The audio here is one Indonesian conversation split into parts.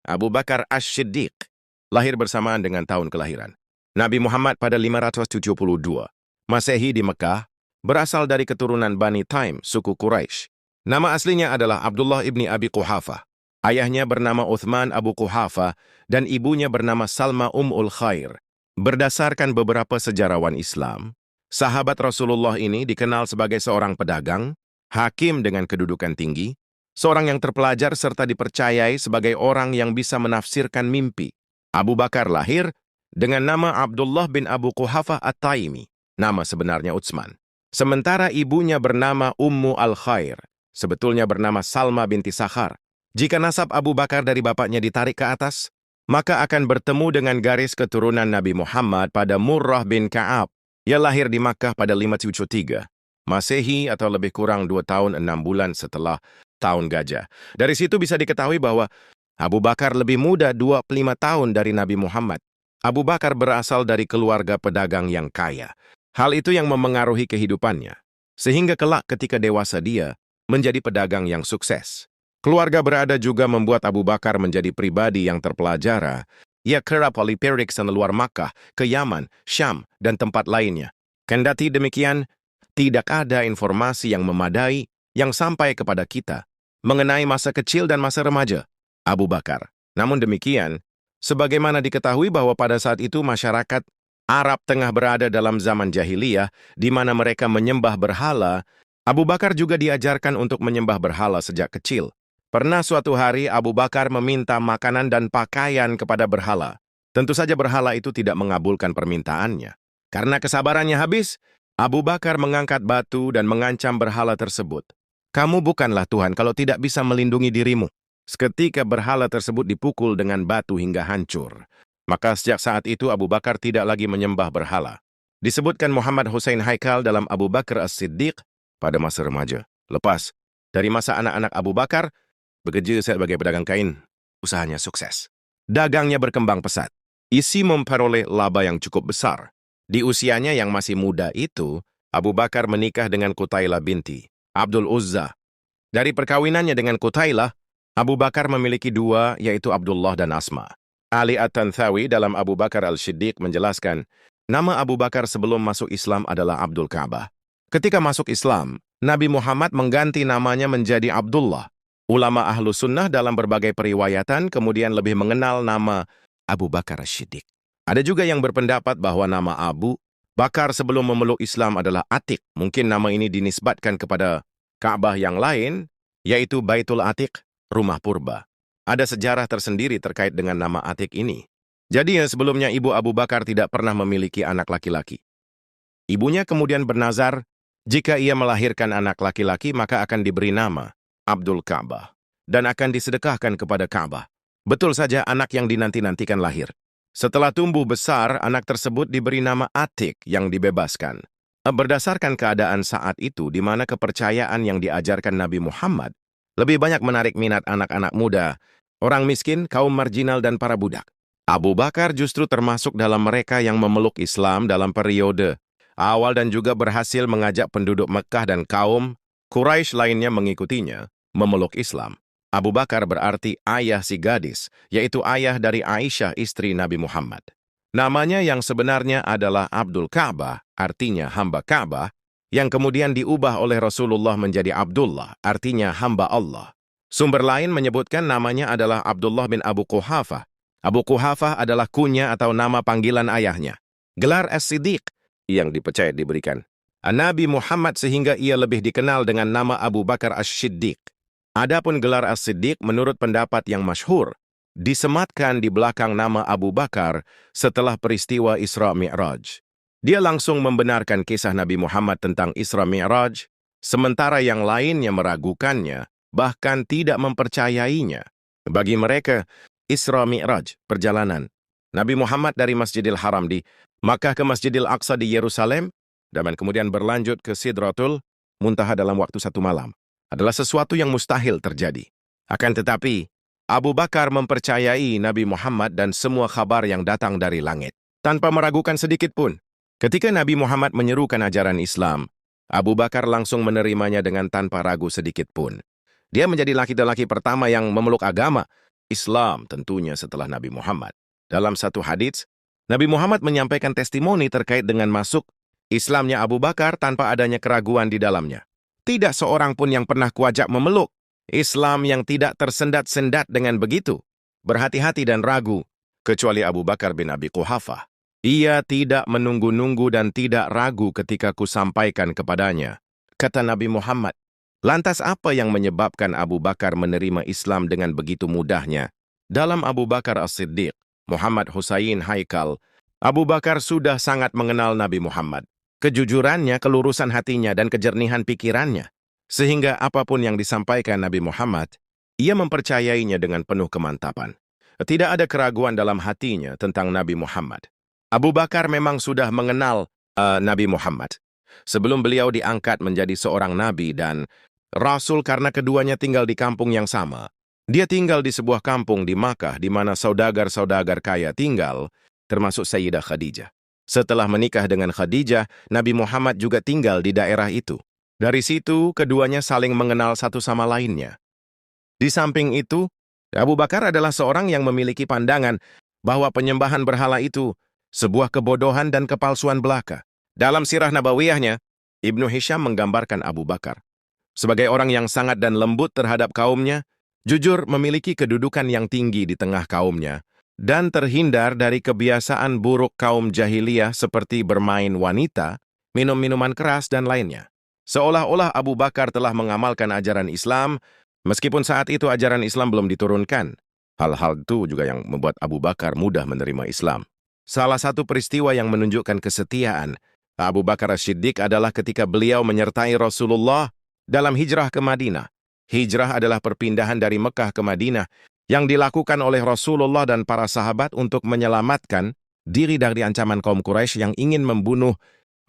Abu Bakar Ash-Shiddiq, lahir bersamaan dengan tahun kelahiran. Nabi Muhammad pada 572 Masehi di Mekah, berasal dari keturunan Bani Taim, suku Quraisy. Nama aslinya adalah Abdullah ibni Abi Quhafah. Ayahnya bernama Uthman Abu Quhafah dan ibunya bernama Salma Khair. Berdasarkan beberapa sejarawan Islam, sahabat Rasulullah ini dikenal sebagai seorang pedagang, hakim dengan kedudukan tinggi, seorang yang terpelajar serta dipercayai sebagai orang yang bisa menafsirkan mimpi. Abu Bakar lahir dengan nama Abdullah bin Abu Quhafah At-Taimi, nama sebenarnya Utsman. Sementara ibunya bernama Ummu Al-Khair, sebetulnya bernama Salma binti Sakhar. Jika nasab Abu Bakar dari bapaknya ditarik ke atas, maka akan bertemu dengan garis keturunan Nabi Muhammad pada Murrah bin Ka'ab. Ia lahir di Makkah pada 573 Masehi atau lebih kurang 2 tahun 6 bulan setelah tahun gajah. Dari situ bisa diketahui bahwa Abu Bakar lebih muda 25 tahun dari Nabi Muhammad. Abu Bakar berasal dari keluarga pedagang yang kaya. Hal itu yang memengaruhi kehidupannya, sehingga kelak ketika dewasa dia menjadi pedagang yang sukses. Keluarga berada juga membuat Abu Bakar menjadi pribadi yang terpelajara. Ia kerap pergi luar Makkah, ke Yaman, Syam, dan tempat lainnya. Kendati demikian, tidak ada informasi yang memadai yang sampai kepada kita mengenai masa kecil dan masa remaja Abu Bakar. Namun demikian, sebagaimana diketahui bahwa pada saat itu masyarakat Arab tengah berada dalam zaman jahiliyah, di mana mereka menyembah berhala, Abu Bakar juga diajarkan untuk menyembah berhala sejak kecil. Pernah suatu hari Abu Bakar meminta makanan dan pakaian kepada berhala. Tentu saja berhala itu tidak mengabulkan permintaannya. Karena kesabarannya habis, Abu Bakar mengangkat batu dan mengancam berhala tersebut. Kamu bukanlah Tuhan kalau tidak bisa melindungi dirimu. Seketika berhala tersebut dipukul dengan batu hingga hancur. Maka sejak saat itu Abu Bakar tidak lagi menyembah berhala. Disebutkan Muhammad Hussein Haikal dalam Abu Bakar As-Siddiq pada masa remaja. Lepas dari masa anak-anak Abu Bakar, bekerja sebagai pedagang kain, usahanya sukses. Dagangnya berkembang pesat. Isi memperoleh laba yang cukup besar. Di usianya yang masih muda itu, Abu Bakar menikah dengan Qutailah binti Abdul Uzza. Dari perkawinannya dengan Qutailah, Abu Bakar memiliki 2, yaitu Abdullah dan Asma. Ali At-Tanthawi dalam Abu Bakar Al-Shiddiq menjelaskan, nama Abu Bakar sebelum masuk Islam adalah Abdul Ka'bah. Ketika masuk Islam, Nabi Muhammad mengganti namanya menjadi Abdullah. Ulama Ahlu Sunnah dalam berbagai periwayatan kemudian lebih mengenal nama Abu Bakar Ash-Shiddiq. Ada juga yang berpendapat bahwa nama Abu Bakar sebelum memeluk Islam adalah Atiq. Mungkin nama ini dinisbatkan kepada Ka'bah yang lain, yaitu Baitul Atiq, rumah purba. Ada sejarah tersendiri terkait dengan nama Atiq ini. Jadi sebelumnya ibu Abu Bakar tidak pernah memiliki anak laki-laki. Ibunya kemudian bernazar, jika ia melahirkan anak laki-laki maka akan diberi nama Abdul Ka'bah, dan akan disedekahkan kepada Ka'bah. Betul saja anak yang dinanti-nantikan lahir. Setelah tumbuh besar, anak tersebut diberi nama Atiq yang dibebaskan. Berdasarkan keadaan saat itu, di mana kepercayaan yang diajarkan Nabi Muhammad lebih banyak menarik minat anak-anak muda, orang miskin, kaum marginal, dan para budak. Abu Bakar justru termasuk dalam mereka yang memeluk Islam dalam periode awal dan juga berhasil mengajak penduduk Mekah dan kaum Quraisy lainnya mengikutinya memeluk Islam. Abu Bakar berarti ayah si gadis, yaitu ayah dari Aisyah istri Nabi Muhammad. Namanya yang sebenarnya adalah Abdul Ka'bah, artinya hamba Ka'bah, yang kemudian diubah oleh Rasulullah menjadi Abdullah, artinya hamba Allah. Sumber lain menyebutkan namanya adalah Abdullah bin Abu Quhafah. Abu Quhafah adalah kunya atau nama panggilan ayahnya. Gelar As-Siddiq yang dipercaya diberikan Nabi Muhammad sehingga ia lebih dikenal dengan nama Abu Bakar Ash-Shiddiq. Adapun gelar As-Siddiq menurut pendapat yang masyhur, disematkan di belakang nama Abu Bakar setelah peristiwa Isra Mi'raj. Dia langsung membenarkan kisah Nabi Muhammad tentang Isra Mi'raj, sementara yang lainnya meragukannya, bahkan tidak mempercayainya. Bagi mereka, Isra Mi'raj, perjalanan Nabi Muhammad dari Masjidil Haram di Makkah ke Masjidil Aqsa di Yerusalem, dan kemudian berlanjut ke Sidratul Muntaha dalam waktu 1 malam, adalah sesuatu yang mustahil terjadi. Akan tetapi, Abu Bakar mempercayai Nabi Muhammad dan semua kabar yang datang dari langit, tanpa meragukan sedikit pun. Ketika Nabi Muhammad menyerukan ajaran Islam, Abu Bakar langsung menerimanya dengan tanpa ragu sedikit pun. Dia menjadi laki-laki pertama yang memeluk agama Islam tentunya setelah Nabi Muhammad. Dalam satu hadits, Nabi Muhammad menyampaikan testimoni terkait dengan masuk Islamnya Abu Bakar tanpa adanya keraguan di dalamnya. Tidak seorang pun yang pernah kuajak memeluk Islam yang tidak tersendat-sendat dengan begitu, berhati-hati dan ragu, kecuali Abu Bakar bin Abi Quhafah. Ia tidak menunggu-nunggu dan tidak ragu ketika kusampaikan kepadanya. Kata Nabi Muhammad, lantas apa yang menyebabkan Abu Bakar menerima Islam dengan begitu mudahnya? Dalam Abu Bakar As-Siddiq, Muhammad Husain Haikal, Abu Bakar sudah sangat mengenal Nabi Muhammad. Kejujurannya, kelurusan hatinya, dan kejernihan pikirannya. Sehingga apapun yang disampaikan Nabi Muhammad, ia mempercayainya dengan penuh kemantapan. Tidak ada keraguan dalam hatinya tentang Nabi Muhammad. Abu Bakar memang sudah mengenal Nabi Muhammad sebelum beliau diangkat menjadi seorang nabi dan rasul karena keduanya tinggal di kampung yang sama. Dia tinggal di sebuah kampung di Makkah di mana saudagar-saudagar kaya tinggal, termasuk Sayyidah Khadijah. Setelah menikah dengan Khadijah, Nabi Muhammad juga tinggal di daerah itu. Dari situ, keduanya saling mengenal satu sama lainnya. Di samping itu, Abu Bakar adalah seorang yang memiliki pandangan bahwa penyembahan berhala itu sebuah kebodohan dan kepalsuan belaka. Dalam sirah nabawiyahnya, Ibnu Hisham menggambarkan Abu Bakar sebagai orang yang sangat dan lembut terhadap kaumnya, jujur memiliki kedudukan yang tinggi di tengah kaumnya, dan terhindar dari kebiasaan buruk kaum jahiliyah seperti bermain wanita, minum minuman keras, dan lainnya. Seolah-olah Abu Bakar telah mengamalkan ajaran Islam, meskipun saat itu ajaran Islam belum diturunkan. Hal-hal itu juga yang membuat Abu Bakar mudah menerima Islam. Salah satu peristiwa yang menunjukkan kesetiaan Abu Bakar As-Siddiq adalah ketika beliau menyertai Rasulullah dalam hijrah ke Madinah. Hijrah adalah perpindahan dari Mekah ke Madinah yang dilakukan oleh Rasulullah dan para sahabat untuk menyelamatkan diri dari ancaman kaum Quraisy yang ingin membunuh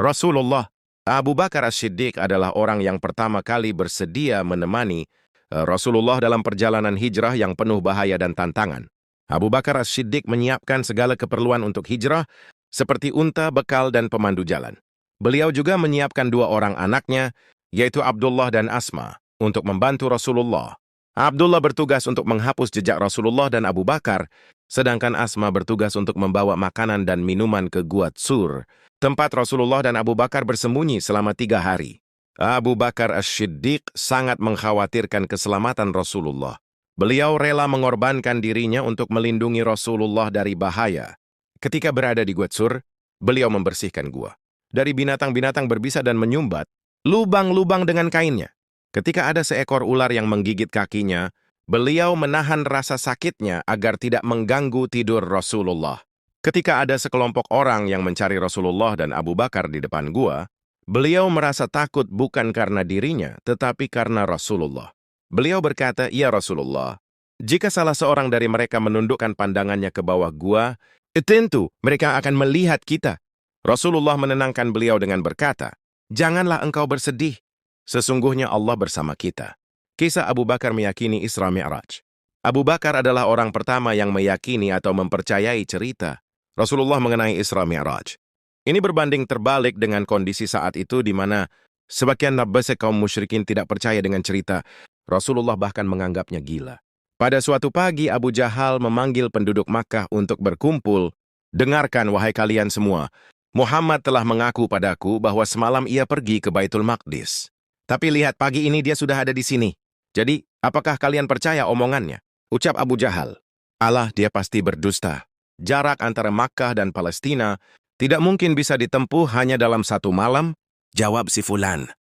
Rasulullah. Abu Bakar As-Siddiq adalah orang yang pertama kali bersedia menemani Rasulullah dalam perjalanan hijrah yang penuh bahaya dan tantangan. Abu Bakar As-Siddiq menyiapkan segala keperluan untuk hijrah, seperti unta, bekal, dan pemandu jalan. Beliau juga menyiapkan dua orang anaknya, yaitu Abdullah dan Asma, untuk membantu Rasulullah. Abdullah bertugas untuk menghapus jejak Rasulullah dan Abu Bakar, sedangkan Asma bertugas untuk membawa makanan dan minuman ke Gua Tsur, tempat Rasulullah dan Abu Bakar bersembunyi selama 3 hari. Abu Bakar As-Siddiq sangat mengkhawatirkan keselamatan Rasulullah. Beliau rela mengorbankan dirinya untuk melindungi Rasulullah dari bahaya. Ketika berada di Gua Tsur, beliau membersihkan gua dari binatang-binatang berbisa dan menyumbat lubang-lubang dengan kainnya. Ketika ada seekor ular yang menggigit kakinya, beliau menahan rasa sakitnya agar tidak mengganggu tidur Rasulullah. Ketika ada sekelompok orang yang mencari Rasulullah dan Abu Bakar di depan gua, beliau merasa takut bukan karena dirinya, tetapi karena Rasulullah. Beliau berkata, "Ya Rasulullah, jika salah seorang dari mereka menundukkan pandangannya ke bawah gua, tentu mereka akan melihat kita." Rasulullah menenangkan beliau dengan berkata, "Janganlah engkau bersedih. Sesungguhnya Allah bersama kita." Kisah Abu Bakar meyakini Isra Mi'raj. Abu Bakar adalah orang pertama yang meyakini atau mempercayai cerita Rasulullah mengenai Isra Mi'raj. Ini berbanding terbalik dengan kondisi saat itu di mana sebagian nabas kaum musyrikin tidak percaya dengan cerita. Rasulullah bahkan menganggapnya gila. Pada suatu pagi Abu Jahal memanggil penduduk Makkah untuk berkumpul. "Dengarkan wahai kalian semua, Muhammad telah mengaku padaku bahwa semalam ia pergi ke Baitul Maqdis. Tapi lihat, pagi ini dia sudah ada di sini. Jadi, apakah kalian percaya omongannya?" Ucap Abu Jahal, "Allah, dia pasti berdusta. Jarak antara Makkah dan Palestina tidak mungkin bisa ditempuh hanya dalam 1 malam." Jawab si Fulan.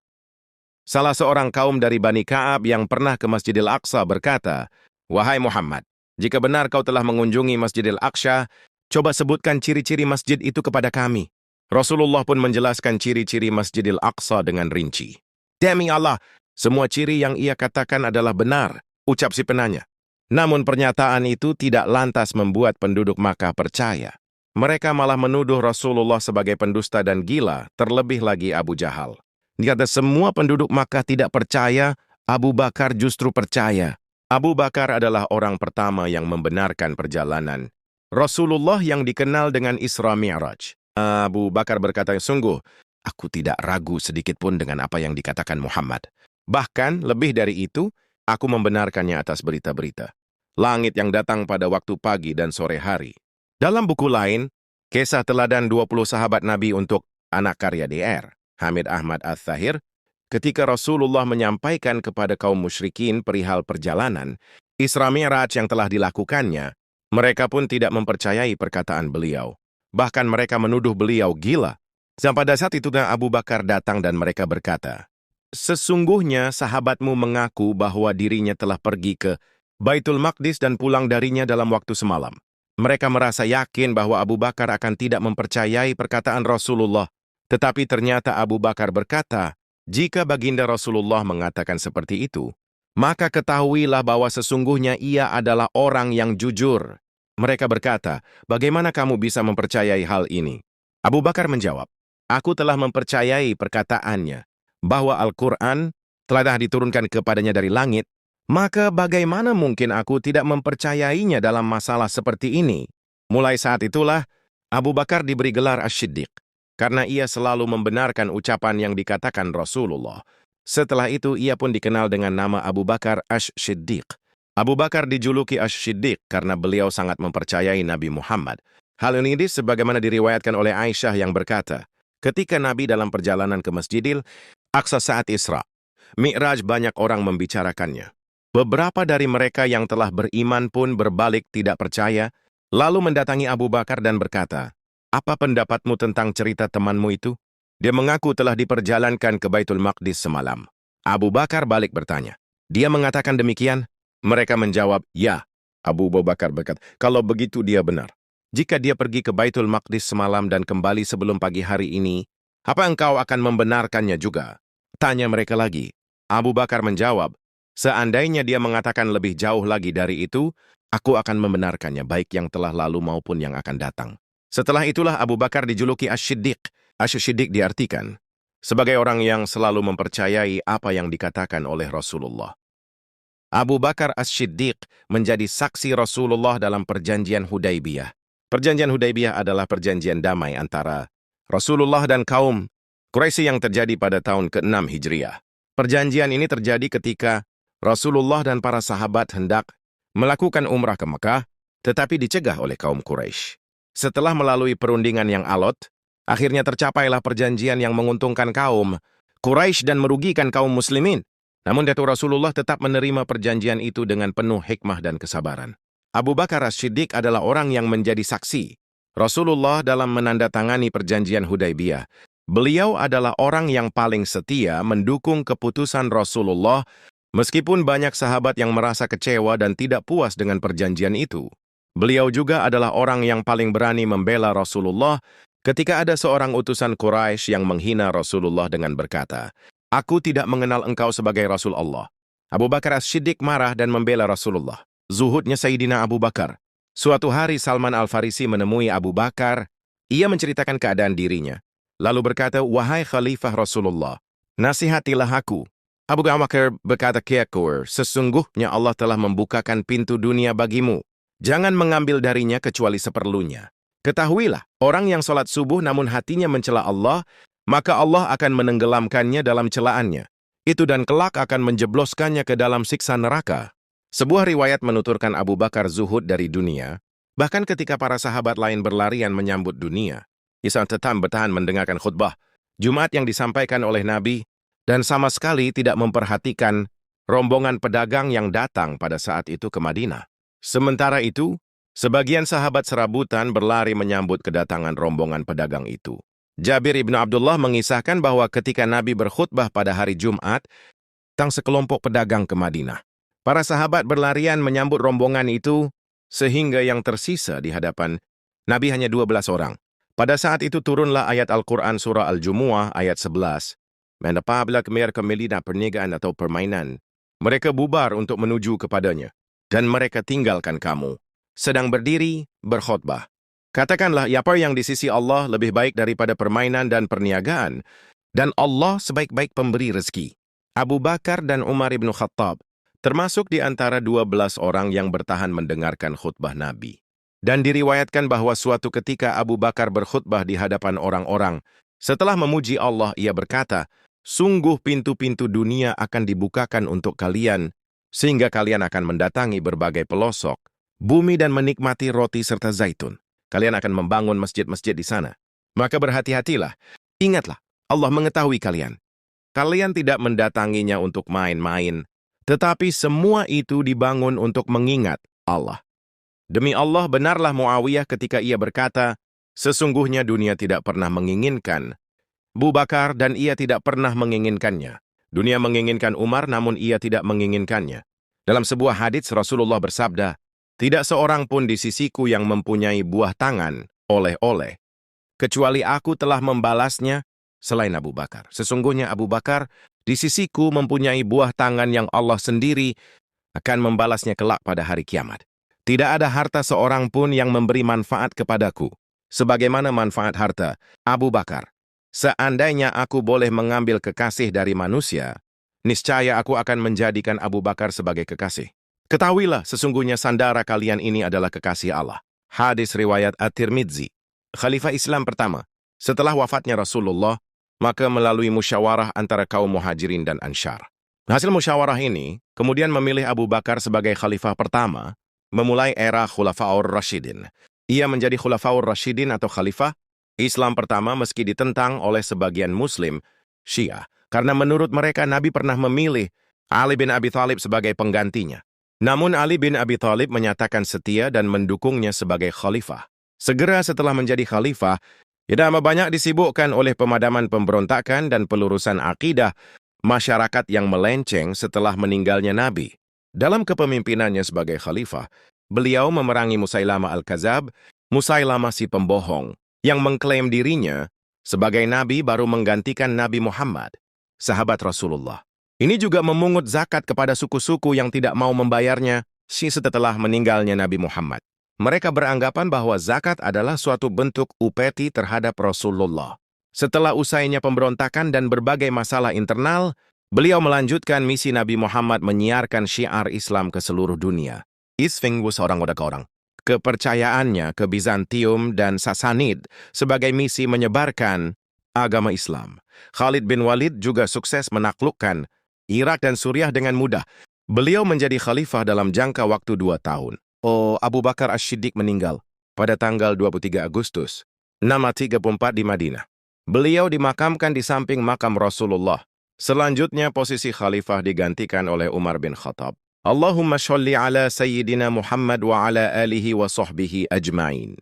Salah seorang kaum dari Bani Ka'ab yang pernah ke Masjidil Aqsa berkata, "Wahai Muhammad, jika benar kau telah mengunjungi Masjidil Aqsa, coba sebutkan ciri-ciri masjid itu kepada kami." Rasulullah pun menjelaskan ciri-ciri Masjidil Aqsa dengan rinci. "Demi Allah, semua ciri yang ia katakan adalah benar," ucap si penanya. Namun pernyataan itu tidak lantas membuat penduduk Makkah percaya. Mereka malah menuduh Rasulullah sebagai pendusta dan gila, terlebih lagi Abu Jahal. Dikata semua penduduk Makkah tidak percaya, Abu Bakar justru percaya. Abu Bakar adalah orang pertama yang membenarkan perjalanan Rasulullah yang dikenal dengan Isra Mi'raj. Abu Bakar berkata, "Sungguh, aku tidak ragu sedikit pun dengan apa yang dikatakan Muhammad. Bahkan lebih dari itu, aku membenarkannya atas berita-berita. langit yang datang pada waktu pagi dan sore hari. Dalam buku lain, Kisah Teladan 20 Sahabat Nabi untuk Anak Karya DR, Hamid Ahmad Ats-Tsahir, ketika Rasulullah menyampaikan kepada kaum musyrikin perihal perjalanan Isra Mi'raj yang telah dilakukannya, mereka pun tidak mempercayai perkataan beliau. Bahkan mereka menuduh beliau gila. Dan pada saat itu Abu Bakar datang dan mereka berkata, "Sesungguhnya sahabatmu mengaku bahwa dirinya telah pergi ke Baitul Maqdis dan pulang darinya dalam waktu semalam." Mereka merasa yakin bahwa Abu Bakar akan tidak mempercayai perkataan Rasulullah. Tetapi ternyata Abu Bakar berkata, "Jika baginda Rasulullah mengatakan seperti itu, maka ketahuilah bahwa sesungguhnya ia adalah orang yang jujur." Mereka berkata, "Bagaimana kamu bisa mempercayai hal ini?" Abu Bakar menjawab, "Aku telah mempercayai perkataannya, bahwa Al-Quran telah diturunkan kepadanya dari langit, maka bagaimana mungkin aku tidak mempercayainya dalam masalah seperti ini?" Mulai saat itulah, Abu Bakar diberi gelar Asy-Syiddiq, karena ia selalu membenarkan ucapan yang dikatakan Rasulullah. Setelah itu, ia pun dikenal dengan nama Abu Bakar Asy-Syiddiq. Abu Bakar dijuluki Asy-Syiddiq karena beliau sangat mempercayai Nabi Muhammad. Hal ini sebagaimana diriwayatkan oleh Aisyah yang berkata, ketika Nabi dalam perjalanan ke Masjidil Aqsa saat Isra Mi'raj, banyak orang membicarakannya. Beberapa dari mereka yang telah beriman pun berbalik tidak percaya, lalu mendatangi Abu Bakar dan berkata, "Apa pendapatmu tentang cerita temanmu itu? Dia mengaku telah diperjalankan ke Baitul Maqdis semalam." Abu Bakar balik bertanya, "Dia mengatakan demikian?" Mereka menjawab, "Ya." Abu Bakar berkata, "Kalau begitu dia benar. Jika dia pergi ke Baitul Maqdis semalam dan kembali sebelum pagi hari ini, apa engkau akan membenarkannya juga?" Tanya mereka lagi. Abu Bakar menjawab, "Seandainya dia mengatakan lebih jauh lagi dari itu, aku akan membenarkannya, baik yang telah lalu maupun yang akan datang." Setelah itulah Abu Bakar dijuluki Asy-Syiddiq. Asy-Syiddiq diartikan sebagai orang yang selalu mempercayai apa yang dikatakan oleh Rasulullah. Abu Bakar Asy-Syiddiq menjadi saksi Rasulullah dalam perjanjian Hudaybiyah. Perjanjian Hudaybiyah adalah perjanjian damai antara Rasulullah dan kaum Quraisy yang terjadi pada tahun ke-6 Hijriah. Perjanjian ini terjadi ketika Rasulullah dan para sahabat hendak melakukan umrah ke Mekah, tetapi dicegah oleh kaum Quraisy. Setelah melalui perundingan yang alot, akhirnya tercapailah perjanjian yang menguntungkan kaum Quraisy dan merugikan kaum muslimin. Namun Datuk Rasulullah tetap menerima perjanjian itu dengan penuh hikmah dan kesabaran. Abu Bakar Asy-Syiddiq adalah orang yang menjadi saksi Rasulullah dalam menandatangani perjanjian Hudaybiyah. Beliau adalah orang yang paling setia mendukung keputusan Rasulullah, meskipun banyak sahabat yang merasa kecewa dan tidak puas dengan perjanjian itu. Beliau juga adalah orang yang paling berani membela Rasulullah ketika ada seorang utusan Quraisy yang menghina Rasulullah dengan berkata, "Aku tidak mengenal engkau sebagai Rasul Allah." Abu Bakar Asy-Syiddiq marah dan membela Rasulullah. Zuhudnya Sayyidina Abu Bakar. Suatu hari Salman Al-Farisi menemui Abu Bakar. Ia menceritakan keadaan dirinya, lalu berkata, "Wahai Khalifah Rasulullah, nasihatilah aku." Abu Bakar berkata kepada, "Sesungguhnya Allah telah membukakan pintu dunia bagimu. Jangan mengambil darinya kecuali seperlunya. Ketahuilah, orang yang sholat subuh namun hatinya mencela Allah, maka Allah akan menenggelamkannya dalam celaannya. Itu dan kelak akan menjebloskannya ke dalam siksa neraka." Sebuah riwayat menuturkan Abu Bakar zuhud dari dunia, bahkan ketika para sahabat lain berlarian menyambut dunia. Ia tetap bertahan mendengarkan khutbah Jumat yang disampaikan oleh Nabi, dan sama sekali tidak memperhatikan rombongan pedagang yang datang pada saat itu ke Madinah. Sementara itu, sebagian sahabat serabutan berlari menyambut kedatangan rombongan pedagang itu. Jabir ibn Abdullah mengisahkan bahwa ketika Nabi berkhutbah pada hari Jumat, datang sekelompok pedagang ke Madinah. Para sahabat berlarian menyambut rombongan itu, sehingga yang tersisa di hadapan Nabi hanya 12 orang. Pada saat itu turunlah ayat Al-Quran surah Al-Jumu'ah ayat 11. Apabila mereka melihat perniagaan atau permainan, mereka bubar untuk menuju kepadanya, dan mereka tinggalkan kamu, sedang berdiri berkhutbah. Katakanlah, apa yang di sisi Allah lebih baik daripada permainan dan perniagaan, dan Allah sebaik-baik pemberi rezeki. Abu Bakar dan Umar ibn Khattab termasuk di antara 12 orang yang bertahan mendengarkan khutbah Nabi. Dan diriwayatkan bahwa suatu ketika Abu Bakar berkhutbah di hadapan orang-orang. Setelah memuji Allah, ia berkata, "Sungguh pintu-pintu dunia akan dibukakan untuk kalian, sehingga kalian akan mendatangi berbagai pelosok bumi dan menikmati roti serta zaitun. Kalian akan membangun masjid-masjid di sana. Maka berhati-hatilah. Ingatlah, Allah mengetahui kalian. Kalian tidak mendatanginya untuk main-main, tetapi semua itu dibangun untuk mengingat Allah. Demi Allah, benarlah Muawiyah ketika ia berkata, sesungguhnya dunia tidak pernah menginginkan Abu Bakar dan ia tidak pernah menginginkannya. Dunia menginginkan Umar namun ia tidak menginginkannya. Dalam sebuah hadits Rasulullah bersabda, tidak seorang pun di sisiku yang mempunyai buah tangan oleh-oleh, kecuali aku telah membalasnya selain Abu Bakar. Sesungguhnya Abu Bakar di sisiku mempunyai buah tangan yang Allah sendiri akan membalasnya kelak pada hari kiamat. Tidak ada harta seorang pun yang memberi manfaat kepadaku, sebagaimana manfaat harta Abu Bakar. Seandainya aku boleh mengambil kekasih dari manusia, niscaya aku akan menjadikan Abu Bakar sebagai kekasih. Ketahuilah, sesungguhnya sandara kalian ini adalah kekasih Allah. Hadis riwayat At-Tirmidzi. Khalifah Islam pertama, setelah wafatnya Rasulullah, maka melalui musyawarah antara kaum Muhajirin dan Ansyar. Hasil musyawarah ini kemudian memilih Abu Bakar sebagai khalifah pertama, memulai era Khulafaur Rasyidin. Ia menjadi Khulafaur Rasyidin atau khalifah Islam pertama meski ditentang oleh sebagian Muslim Syiah, karena menurut mereka Nabi pernah memilih Ali bin Abi Thalib sebagai penggantinya. Namun Ali bin Abi Thalib menyatakan setia dan mendukungnya sebagai khalifah. Segera setelah menjadi khalifah, ia banyak disibukkan oleh pemadaman pemberontakan dan pelurusan akidah masyarakat yang melenceng setelah meninggalnya Nabi. Dalam kepemimpinannya sebagai khalifah, beliau memerangi Musailama al-Kazab, Musailama si pembohong, yang mengklaim dirinya sebagai Nabi baru menggantikan Nabi Muhammad, sahabat Rasulullah. Ini juga memungut zakat kepada suku-suku yang tidak mau membayarnya setelah meninggalnya Nabi Muhammad. Mereka beranggapan bahwa zakat adalah suatu bentuk upeti terhadap Rasulullah. Setelah usainya pemberontakan dan berbagai masalah internal, beliau melanjutkan misi Nabi Muhammad menyiarkan syiar Islam ke seluruh dunia. Isfingwus orang-orang kepercayaannya ke Bizantium dan Sasanid sebagai misi menyebarkan agama Islam. Khalid bin Walid juga sukses menaklukkan Irak dan Suriah dengan mudah. Beliau menjadi khalifah dalam jangka waktu 2 tahun. Abu Bakar Ash-Shiddiq meninggal pada tanggal 23 Agustus 634 di Madinah. Beliau dimakamkan di samping makam Rasulullah. Selanjutnya posisi khalifah digantikan oleh Umar bin Khattab. Allahumma sholli ala Sayyidina Muhammad wa ala alihi wa sahbihi ajma'in.